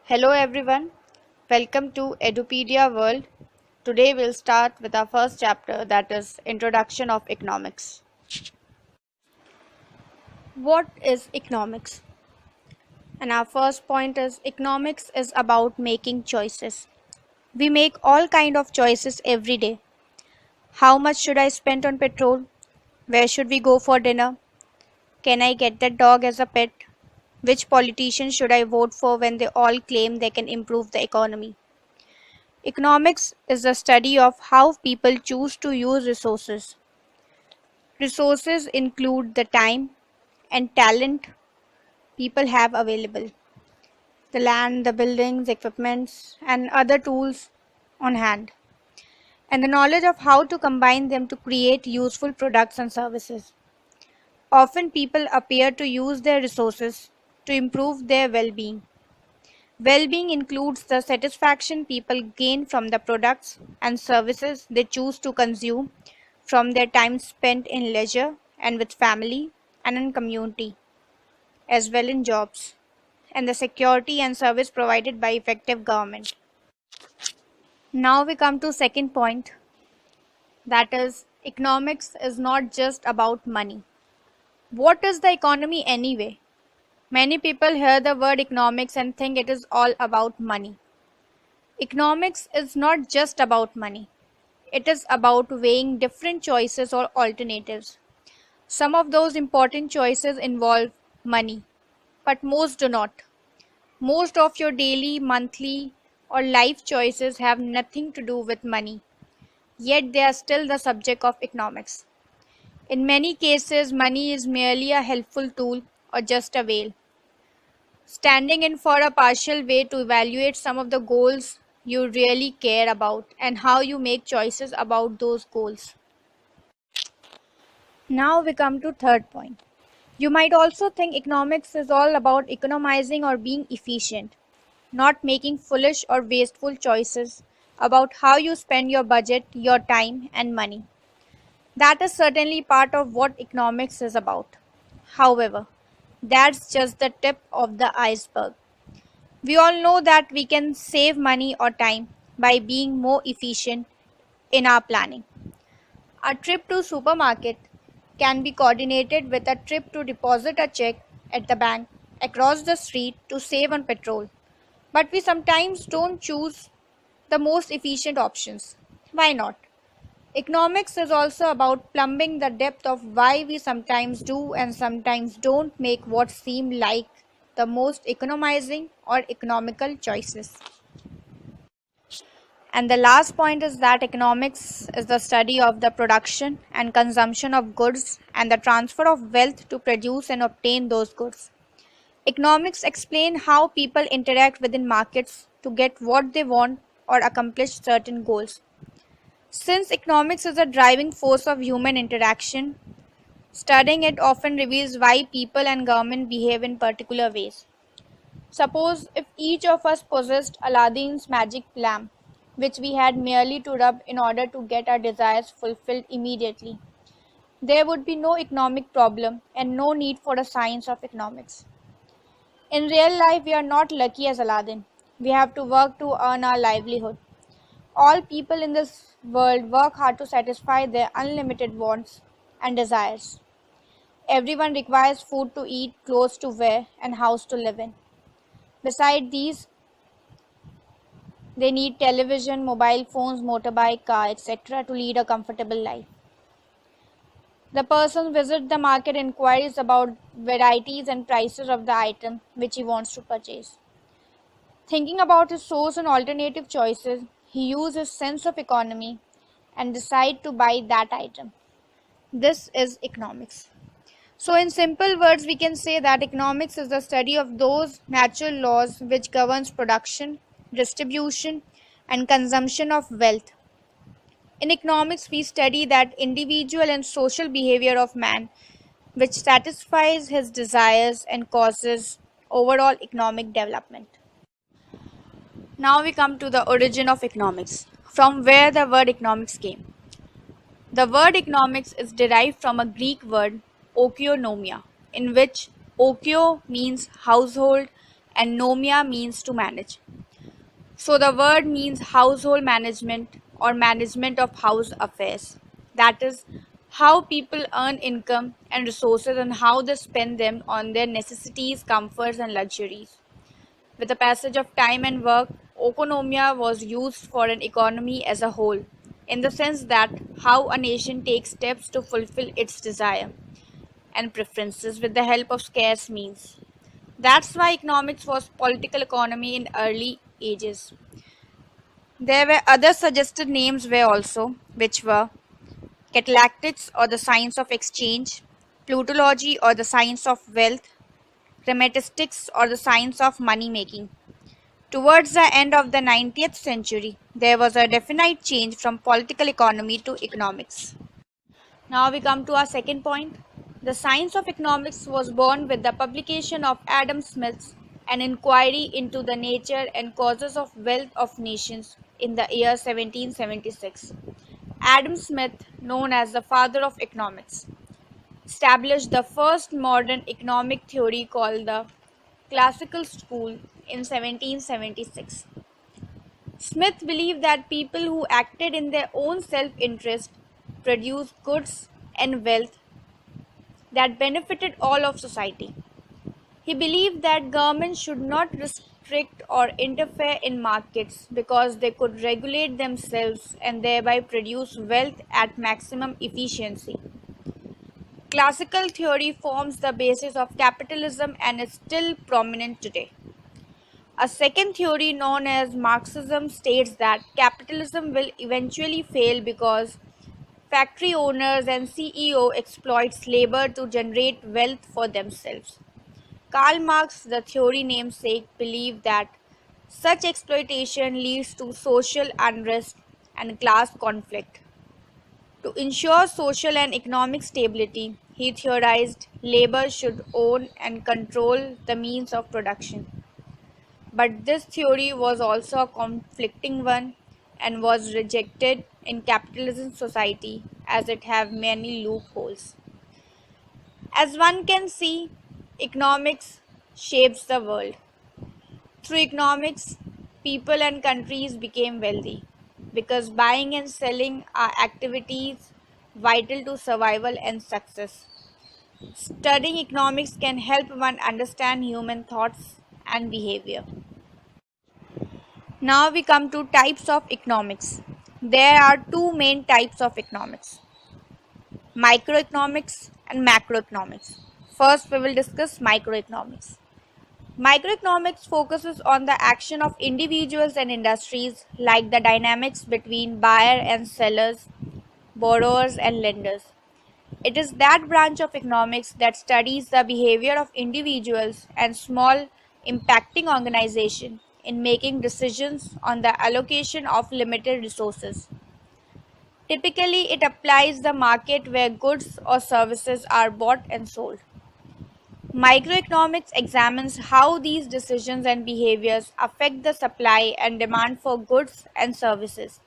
Hello everyone, welcome to Edupedia World. Today we'll start with our first chapter, that is Introduction of Economics. What is economics? And our first point is economics is about making choices. We make all kind of choices every day. How much should I spend on petrol? Where should we go for dinner? Can I get that dog as a pet? Which politician should I vote for when they all claim they can improve the economy? Economics is the study of how people choose to use resources. Resources include the time and talent people have available, the land, the buildings, equipments, and other tools on hand, and the knowledge of how to combine them to create useful products and services. Often people appear to use their resources to improve their well-being. Well-being includes the satisfaction people gain from the products and services they choose to consume, from their time spent in leisure and with family and in community, as well in jobs, and the security and service provided by effective government. Now we come to second point, that is economics is not just about money. What is the economy anyway? Many people hear the word economics and think it is all about money. Economics is not just about money. It is about weighing different choices or alternatives. Some of those important choices involve money, but most do not. Most of your daily, monthly, or life choices have nothing to do with money, yet they are still the subject of economics. In many cases, money is merely a helpful tool or just a veil, standing in for a partial way to evaluate some of the goals you really care about and how you make choices about those goals. Now we come to third point. You might also think economics is all about economizing or being efficient, not making foolish or wasteful choices about how you spend your budget, your time, and money. That is certainly part of what economics is about. However, that's just the tip of the iceberg. We all know that we can save money or time by being more efficient in our planning. A trip to supermarket can be coordinated with a trip to deposit a check at the bank across the street to save on petrol. But we sometimes don't choose the most efficient options. Why not? Economics is also about plumbing the depth of why we sometimes do and sometimes don't make what seem like the most economizing or economical choices. And the last point is that economics is the study of the production and consumption of goods and the transfer of wealth to produce and obtain those goods. Economics explain how people interact within markets to get what they want or accomplish certain goals. Since economics is a driving force of human interaction, studying it often reveals why people and government behave in particular ways. Suppose if each of us possessed Aladdin's magic lamp, which we had merely to rub in order to get our desires fulfilled immediately, there would be no economic problem and no need for a science of economics. In real life, we are not lucky as Aladdin. We have to work to earn our livelihood. All people in this world work hard to satisfy their unlimited wants and desires. Everyone requires food to eat, clothes to wear, and house to live in. Besides these, they need television, mobile phones, motorbike, car, etc. to lead a comfortable life. The person visits the market and inquires about varieties and prices of the item which he wants to purchase. Thinking about his source and alternative choices, he uses his sense of economy and decides to buy that item. This is economics. So in simple words, we can say that economics is the study of those natural laws which governs production, distribution, and consumption of wealth. In economics, we study that individual and social behavior of man, which satisfies his desires and causes overall economic development. Now we come to the origin of economics, from where the word economics came. The word economics is derived from a Greek word oikonomia, in which oikio means household and nomia means to manage. So the word means household management or management of house affairs. That is, how people earn income and resources and how they spend them on their necessities, comforts, and luxuries. With the passage of time and work, oikonomia was used for an economy as a whole, in the sense that how a nation takes steps to fulfill its desire and preferences with the help of scarce means. That's why economics was political economy in early ages. There were other suggested names were also, which were catalactics or the science of exchange, plutology or the science of wealth, chrematistics or the science of money making. Towards the end of the 19th century, there was a definite change from political economy to economics. Now we come to our second point. The science of economics was born with the publication of Adam Smith's An Inquiry into the Nature and Causes of Wealth of Nations in the year 1776. Adam Smith, known as the father of economics, established the first modern economic theory called the Classical School in 1776. Smith believed that people who acted in their own self-interest produced goods and wealth that benefited all of society. He believed that governments should not restrict or interfere in markets because they could regulate themselves and thereby produce wealth at maximum efficiency. Classical theory forms the basis of capitalism and is still prominent today. A second theory known as Marxism states that capitalism will eventually fail because factory owners and CEO exploits labor to generate wealth for themselves. Karl Marx, the theory namesake, believed that such exploitation leads to social unrest and class conflict. To ensure social and economic stability, he theorized labor should own and control the means of production. But this theory was also a conflicting one and was rejected in capitalist society as it have many loopholes. As one can see, economics shapes the world. Through economics, people and countries became wealthy because buying and selling are activities vital to survival and success. Studying economics can help one understand human thoughts and behavior. Now we come to types of economics. There are two main types of economics: microeconomics and macroeconomics. First, we will discuss microeconomics. Microeconomics focuses on the action of individuals and industries, like the dynamics between buyer and sellers, borrowers and lenders. It is that branch of economics that studies the behavior of individuals and small impacting organizations in making decisions on the allocation of limited resources. Typically, it applies the market where goods or services are bought and sold. Microeconomics examines how these decisions and behaviors affect the supply and demand for goods and services,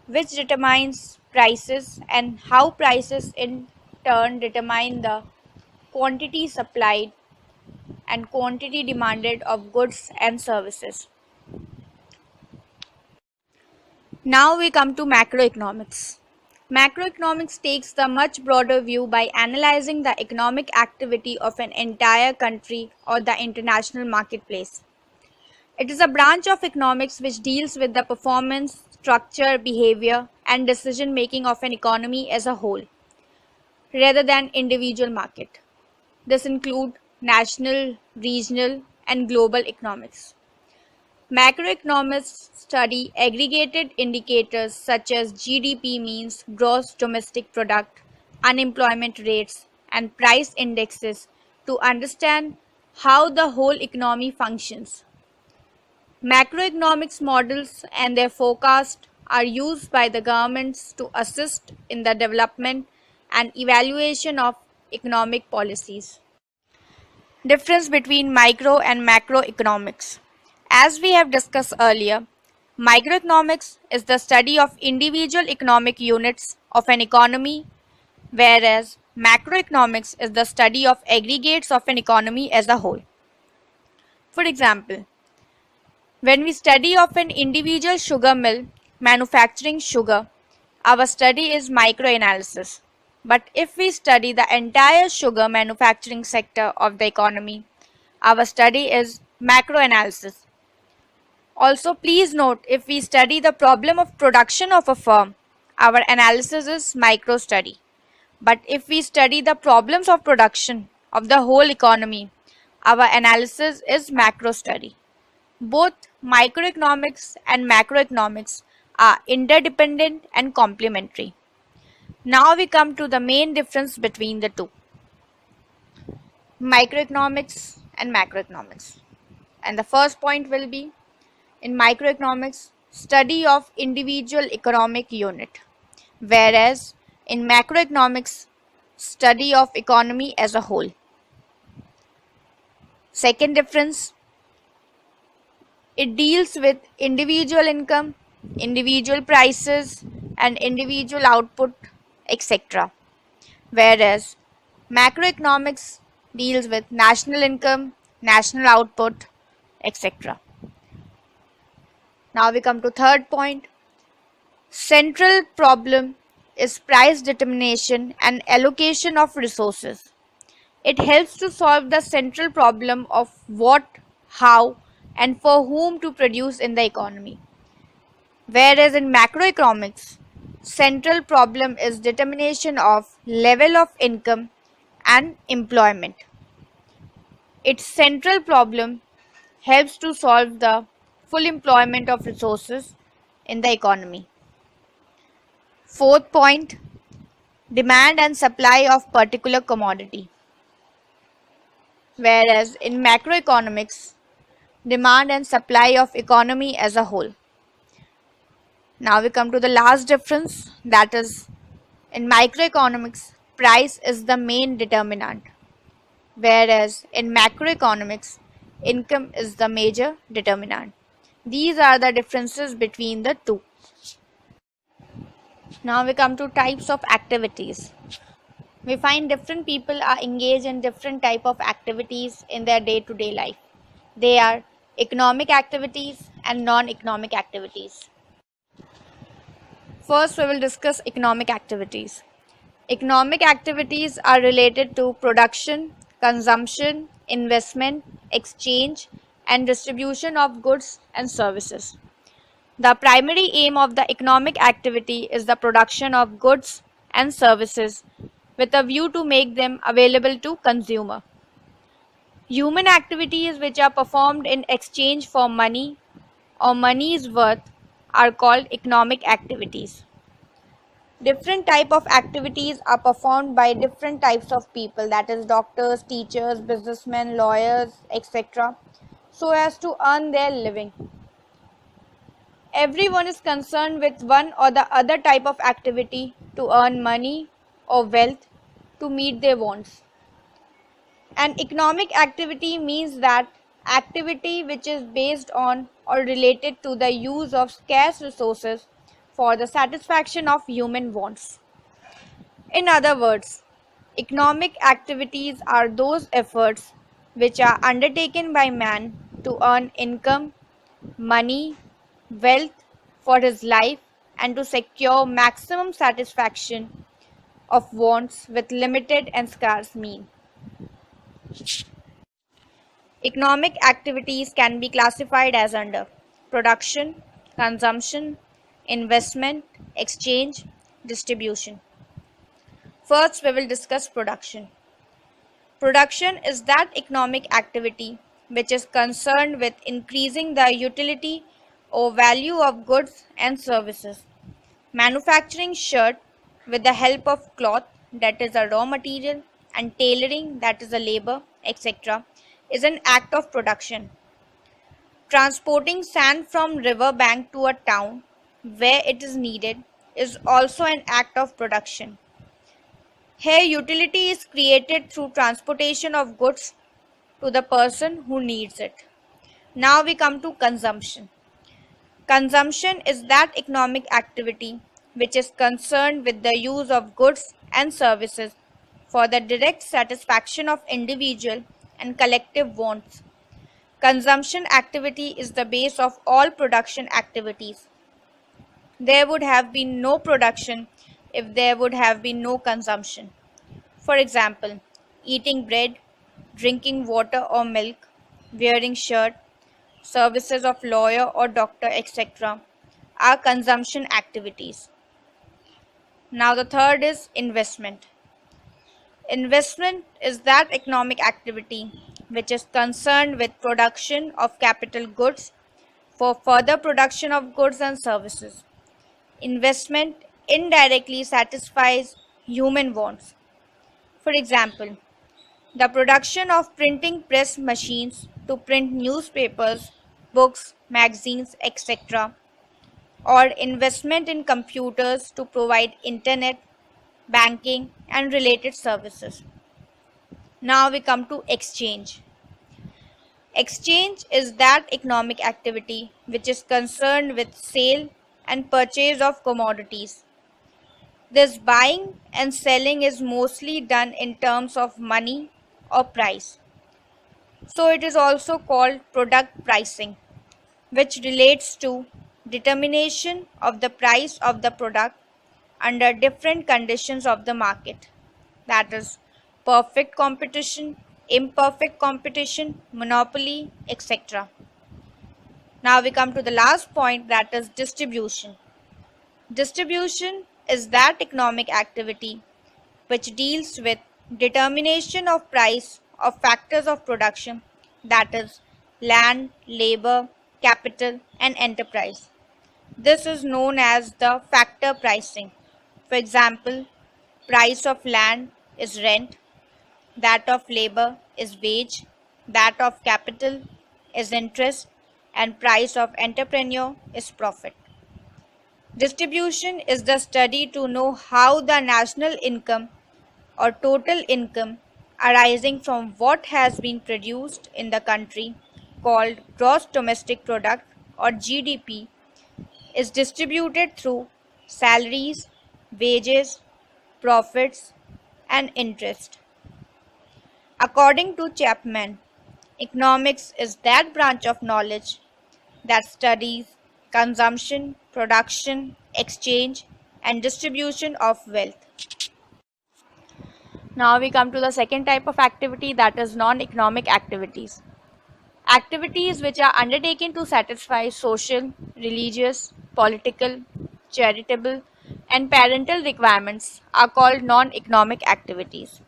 which determines prices, and how prices in turn determine the quantity supplied and quantity demanded of goods and services. Now we come to macroeconomics. Macroeconomics takes the much broader view by analyzing the economic activity of an entire country or the international marketplace. It is a branch of economics which deals with the performance, structure, behavior, and decision making of an economy as a whole, rather than individual market. This includes national, regional, and global economics. Macroeconomists study aggregated indicators such as GDP means gross domestic product, unemployment rates, and price indexes to understand how the whole economy functions. Macroeconomics models and their forecast are used by the governments to assist in the development and evaluation of economic policies. Difference between micro and macroeconomics. As we have discussed earlier, microeconomics is the study of individual economic units of an economy, whereas macroeconomics is the study of aggregates of an economy as a whole. For example, when we study of an individual sugar mill manufacturing sugar, our study is microanalysis. But if we study the entire sugar manufacturing sector of the economy, our study is macroanalysis. Also, please note, if we study the problem of production of a firm, our analysis is micro study. But if we study the problems of production of the whole economy, our analysis is macro study. Both microeconomics and macroeconomics are interdependent and complementary. Now we come to the main difference between the two, microeconomics and macroeconomics. And the first point will be, in microeconomics, study of individual economic unit, whereas in macroeconomics, study of economy as a whole. Second difference, it deals with individual income, individual prices, and individual output, etc. Whereas macroeconomics deals with national income, national output, etc. Now we come to third point. Central problem is price determination and allocation of resources. It helps to solve the central problem of what, how, and for whom to produce in the economy. Whereas in macroeconomics, central problem is determination of level of income and employment. Its central problem helps to solve the full employment of resources in the economy. Fourth point, demand and supply of particular commodity. Whereas in macroeconomics, demand and supply of economy as a whole. Now we come to the last difference, that is, in microeconomics, price is the main determinant, whereas in macroeconomics, income is the major determinant. These are the differences between the two. Now we come to types of activities. We find different people are engaged in different type of activities in their day-to-day life. They are economic activities and non-economic activities. First, we will discuss economic activities. Economic activities are related to production, consumption, investment, exchange, and distribution of goods and services. The primary aim of the economic activity is the production of goods and services with a view to make them available to consumer. Human activities which are performed in exchange for money or money's worth are called economic activities. Different type of activities are performed by different types of people, that is doctors, teachers, businessmen, lawyers, etc., so as to earn their living. Everyone is concerned with one or the other type of activity to earn money or wealth to meet their wants. An economic activity means that activity which is based on or related to the use of scarce resources for the satisfaction of human wants. In other words, economic activities are those efforts which are undertaken by man to earn income, money, wealth for his life and to secure maximum satisfaction of wants with limited and scarce means. Economic activities can be classified as under production, consumption, investment, exchange, distribution. First, we will discuss production. Production is that economic activity which is concerned with increasing the utility or value of goods and services. Manufacturing shirt with the help of cloth, that is a raw material, and tailoring, that is a labor, etc., is an act of production. Transporting sand from river bank to a town where it is needed is also an act of production. Here, utility is created through transportation of goods to the person who needs it. Now we come to consumption. Consumption is that economic activity which is concerned with the use of goods and services for the direct satisfaction of individual and collective wants. Consumption activity is the base of all production activities. There would have been no production if there would have been no consumption. For example, eating bread, drinking water or milk, wearing shirt, services of lawyer or doctor, etc. are consumption activities. Now the third is investment. Investment is that economic activity which is concerned with production of capital goods for further production of goods and services. Investment indirectly satisfies human wants. For example, the production of printing press machines to print newspapers, books, magazines, etc., or investment in computers to provide internet, banking, and related services. Now we come to exchange. Exchange is that economic activity which is concerned with sale and purchase of commodities. This buying and selling is mostly done in terms of money or price. So it is also called product pricing, which relates to determination of the price of the product under different conditions of the market. That is perfect competition, imperfect competition, monopoly, etc. Now we come to the last point, that is distribution. Distribution is that economic activity which deals with determination of price of factors of production, that is land, labor, capital, and enterprise. This is known as the factor pricing. For example, price of land is rent, that of labor is wage, that of capital is interest, and price of entrepreneur is profit. Distribution is the study to know how the national income or total income arising from what has been produced in the country, called gross domestic product or GDP, is distributed through salaries, wages, profits, and interest. According to Chapman, economics is that branch of knowledge that studies consumption, production, exchange, and distribution of wealth. Now we come to the second type of activity, that is non-economic activities. Activities which are undertaken to satisfy social, religious, political, charitable, and parental requirements are called non-economic activities.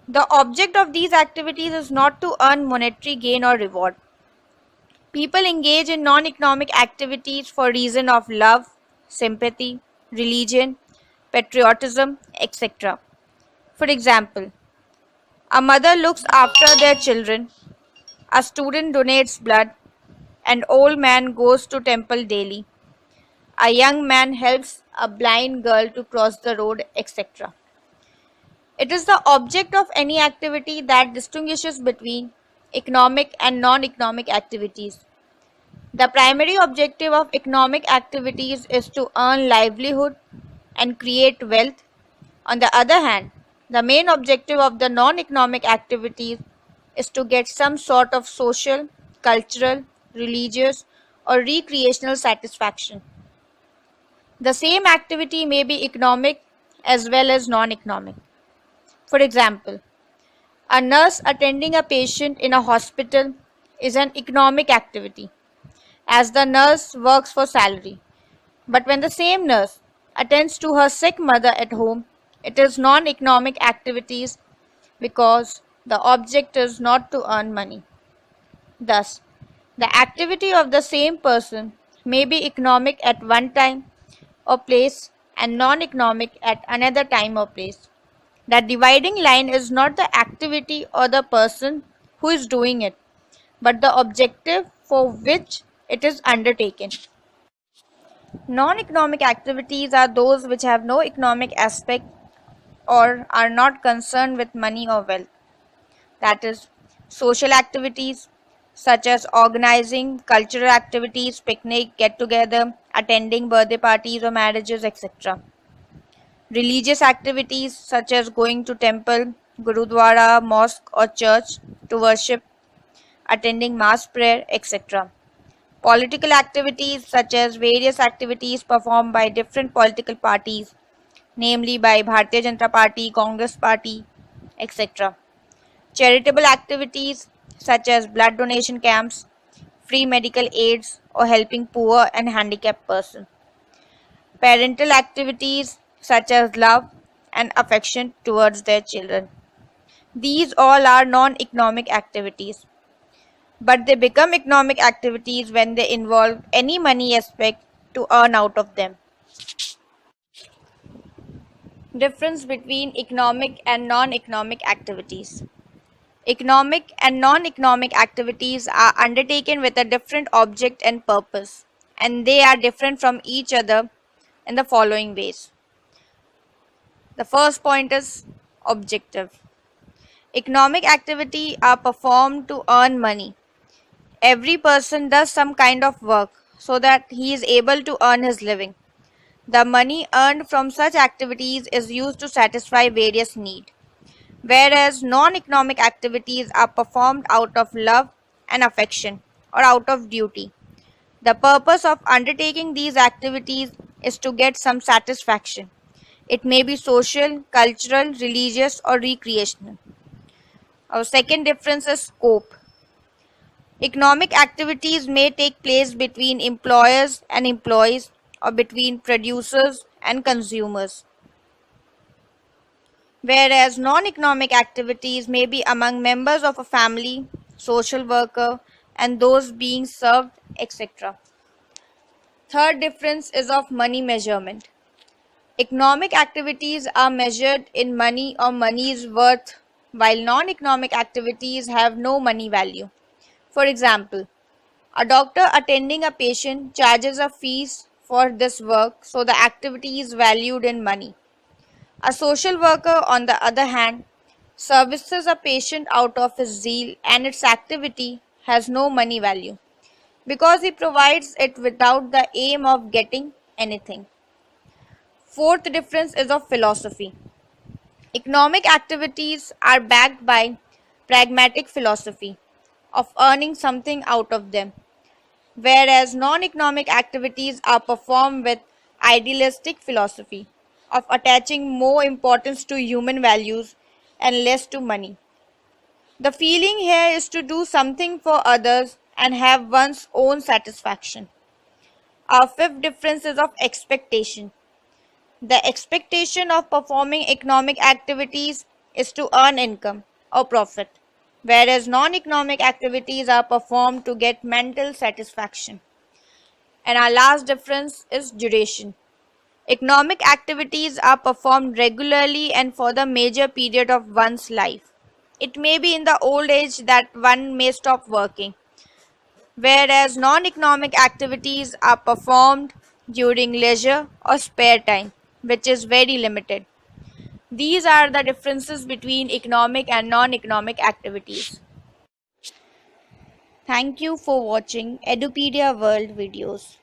The object of these activities is not to earn monetary gain or reward. People engage in non-economic activities for reason of love, sympathy, religion, patriotism, etc. For example, a mother looks after their children, a student donates blood, an old man goes to temple daily, a young man helps a blind girl to cross the road, etc. It is the object of any activity that distinguishes between economic and non-economic activities. The primary objective of economic activities is to earn livelihood and create wealth. On the other hand, the main objective of the non-economic activities is to get some sort of social, cultural, religious, or recreational satisfaction. The same activity may be economic as well as non-economic. For example, a nurse attending a patient in a hospital is an economic activity, as the nurse works for salary. But when the same nurse attends to her sick mother at home, it is non-economic activities because the object is not to earn money. Thus, the activity of the same person may be economic at one time or place and non-economic at another time or place. The dividing line is not the activity or the person who is doing it, but the objective for which it is undertaken. Non-economic activities are those which have no economic aspect or are not concerned with money or wealth. That is, social activities such as organizing cultural activities, picnic, get-together, attending birthday parties or marriages, etc. Religious activities such as going to temple, gurudwara, mosque or church to worship. attending mass prayer, etc. Political activities such as various activities performed by different political parties, namely by Bharatiya Janata Party, Congress Party, etc. Charitable activities such as blood donation camps, free medical aids, or helping poor and handicapped persons. Parental activities such as love and affection towards their children. These all are non economic activities, but they become economic activities when they involve any money aspect to earn out of them. Difference between economic and non economic activities. Economic and non economic activities are undertaken with a different object and purpose, and they are different from each other in the following ways. The first point is objective. Economic activity are performed to earn money. Every person does some kind of work so that he is able to earn his living. The money earned from such activities is used to satisfy various needs, whereas non-economic activities are performed out of love and affection or out of duty. The purpose of undertaking these activities is to get some satisfaction. It may be social, cultural, religious, or recreational. Our second difference is scope. Economic activities may take place between employers and employees or between producers and consumers, whereas non-economic activities may be among members of a family, social worker, and those being served, etc. Third difference is of money measurement. Economic activities are measured in money or money's worth, while non-economic activities have no money value. For example, a doctor attending a patient charges a fees for this work, so the activity is valued in money. A social worker, on the other hand, services a patient out of his zeal, and its activity has no money value because he provides it without the aim of getting anything. Fourth difference is of philosophy. Economic activities are backed by pragmatic philosophy of earning something out of them, whereas non economic activities are performed with idealistic philosophy of attaching more importance to human values and less to money. The feeling here is to do something for others and have one's own satisfaction. Our fifth difference is of expectation. The expectation of performing economic activities is to earn income or profit, whereas non economic activities are performed to get mental satisfaction. And our last difference is duration. Economic activities are performed regularly and for the major period of one's life. It may be in the old age that one may stop working, whereas non economic activities are performed during leisure or spare time, which is very limited. These are the differences between economic and non economic activities. Thank you for watching Edupedia World videos.